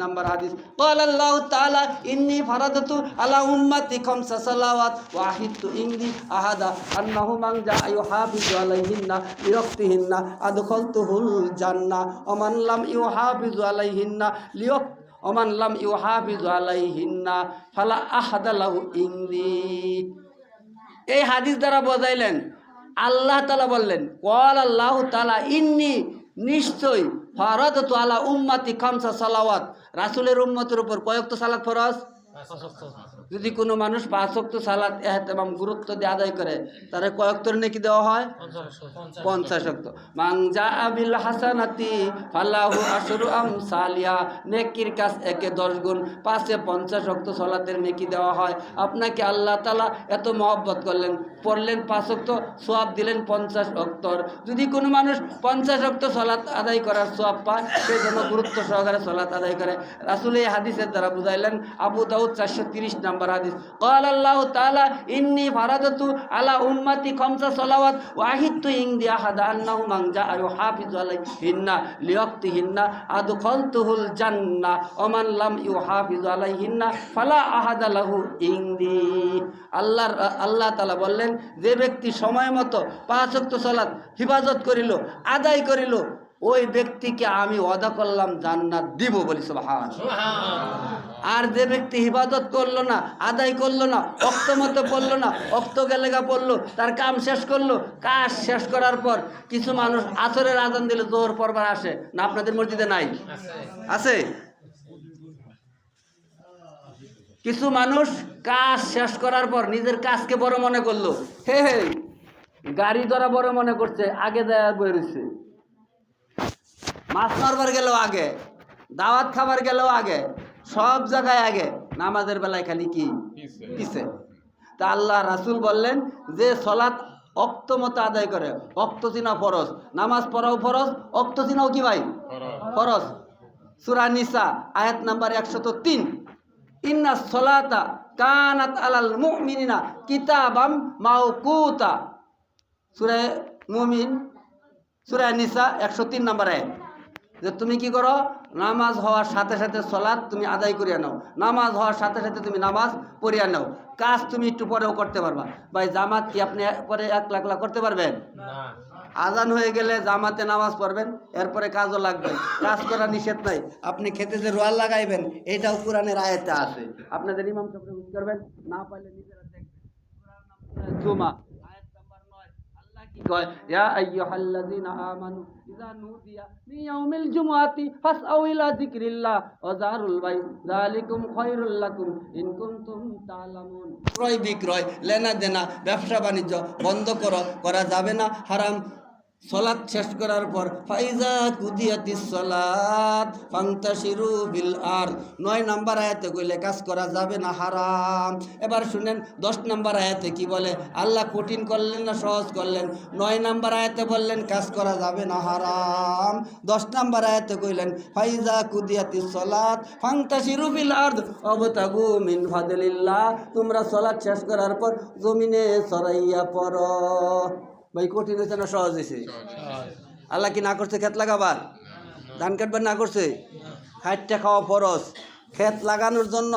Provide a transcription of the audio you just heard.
নম্বর হাদিস ক্বালা আল্লাহু তাআলা ইন্নী ফারাদতু আলা উম্মতি খামসা সালাওয়াত ওয়া আহিদতু ইনদি আহাদা আন্নাহু মান জাআ ইউহাফিজু আলাইহিন্না লিওয়াক্তিহিন্না আদখালতুহুল জান্নাহ ওয়া মান লাম ইউহাফিজু আলাইহিন্না ওমান লাম ইউহাফিজু আলাইহিন্না ফালা আহাদা লাহু ইনদি। এই হাদিস দ্বারা বোঝাইলেন আল্লাহ তাআলা বললেন ক্বালা আল্লাহু তাআলা ইন্নী নিশ্চয় ফারাদতু আলা উম্মতি খামসা সালাওয়াত, রাসূলের উম্মতের উপর কয় ওয়াক্ত সালাত ফরজ? যদি কোনো মানুষ 5 ওয়াক্ত সালাত এহতেমাম গুরুত্ব দিয়ে আদায় করে তারে কয় ওয়াক্তের নেকি দেওয়া হয়? 50 ওয়াক্ত। মান জাআ বিল হাসানাতি ফালাহু আশরু আমসালিহা, নেকির কাজ একে 10 গুণ, 5 এ 50 ওয়াক্ত সালাতের নেকি দেওয়া হয়। আপনাকে আল্লাহ তাআলা এত মহব্বত করলেন, পড়লেন 5 ওয়াক্ত, সওয়াব দিলেন 50 ওয়াক্তর। যদি কোনো মানুষ 50 ওয়াক্ত সালাত আদায় করার সওয়াব পায় সে যেন গুরুত্ব সহকারে সালাত আদায় করে। রাসূল এই হাদিসের দ্বারা বুঝাইলেন, আবু দাউদ 430 নম্বর হাদিস ক্বালা আল্লাহু তাআলা ইন্নী ফারাদতু আলা উম্মতি খামসা সালাওয়াত ওয়া আহিদতু ইনদি আহাদা আন্নাহু মান জাআ ইউহাফিজু আলাইহিন্না লিওয়াক্তিহিন্না আদখালতুহুল জান্নাহ ওয়া মান লাম ইউহাফিজু আলাইহিন্না ফালা আহাদা লাহু ইনদি। আল্লাহ তাআলা বললেন যে ব্যক্তি সময় মতো 5 ওয়াক্ত সালাত হিফাজত করিল, আদায় করিল, ওই ব্যক্তিকে আমি ওয়াদা করলাম জান্নাত দিব, বলি সুবহানাল্লাহ। আর যে ব্যক্তি ইবাদত করলো না, আদায় করলো না, ওয়াক্ত মতো পড়লো না, ওয়াক্ত গেলেগা পড়লো, তার কাম শেষ করলো, কাজ শেষ করার পর কিছু মানুষ আসরের আজান দিলে জোহর পড়বার আসে না? আপনাদের মসজিদে নাই? আছে। কিছু মানুষ কাজ শেষ করার পর নিজের কাজকে বড় মনে করলো, হে হে গাড়ি ধরা বড় মনে করছে, আগে দেয়া বেরোচ্ছে, মাছ মারবার গেলেও আগে, দাওয়াত খাবার গেলেও আগে, সব জায়গায় আগে, নামাজের বেলায় খালি কি পিছে। তা আল্লাহ রাসূল বললেন যে সালাত ওয়াক্ত মতো আদায় করে, ওয়াক্ত চিনা ফরজ, নামাজ পড়াও ফরজ, ওয়াক্ত চিনাও কি ভাই ফরজ। সূরা নিসা আয়াত নাম্বার 103, ইন্না সলাতা কানাত আলাল মুমিনিনা কিতাবাম মাওকুতা। সূরা মুমিন সূরা নিসা 103 নম্বর আয়াত। যে তুমি কি করো, নামাজ হওয়ার সাথে সাথে সালাত তুমি আদায় করিয়া নাও, নামাজ হওয়ার সাথে সাথে তুমি নামাজ পড়িয়া নাও। কাজ তুমি একটু পরেও করতে পারবা। ভাই জামাত কি আপনি পরে 1 লাখ করতে পারবেন? আজান হয়ে গেলে জামাতে নামাজ পড়বেন, এরপরে কাজও লাগবে, কাজ করা নিষেধ নাই। আপনি খেতে যে রোয়াল লাগাইবেন এটাও কোরআনের আয়াতে আছে, আপনাদের ইমাম সাহেবকে বুঝ করবেন, না পাইলে নিজেরা দেখবেন। সূরার নাম সূরা জুমা আয়াত নাম্বার 9। আল্লাহ কি কয়, ইয়া আইয়ুহাল্লাযীনা আমানু ইযা নুদিয়া মিন ইয়াউমিল জুমআতি ফাসআউ ইলা যিকরিল্লাহ ওয়া যারুল বাই যালিকুম খায়রুল লাকুম ইন কুনতুম তা'লামুন। ক্রয় বিক্রয়, লেনা দেনা, ব্যবসা বাণিজ্য বন্ধ করা যাবে না, হারাম। সালাত শেষ করার পর ফাইজা কুদিয়াতিস সালাত ফান্তাশিরু বিল আরদ, 9 নম্বর আয়াতে কইলে কাজ করা যাবে না, হারাম। এবার শুনেন 10 নম্বর আয়াতে কি বলে, আল্লাহ কঠিন করলেন না সহজ করলেন? 9 নম্বর আয়াতে বললেন কাজ করা যাবে না, হারাম। 10 নম্বর আয়াতে কইলেন ফাইজা কুদিয়াতিস সালাত ফান্তাশিরু বিল আরদ ওয়াবতাগু মিন ফাদলিল্লাহ, তোমরা সালাত শেষ করার পর জমিনে ছড়াইয়া পড়ো। ভাই কঠিন হয়েছে না সহজ হয়েছে? আল্লাহ কি না করছে ক্ষেত লাগাবার, ধান কাটবার না করছে? খাইটটা খাওয়া ফরজ, ক্ষেত লাগানোর জন্য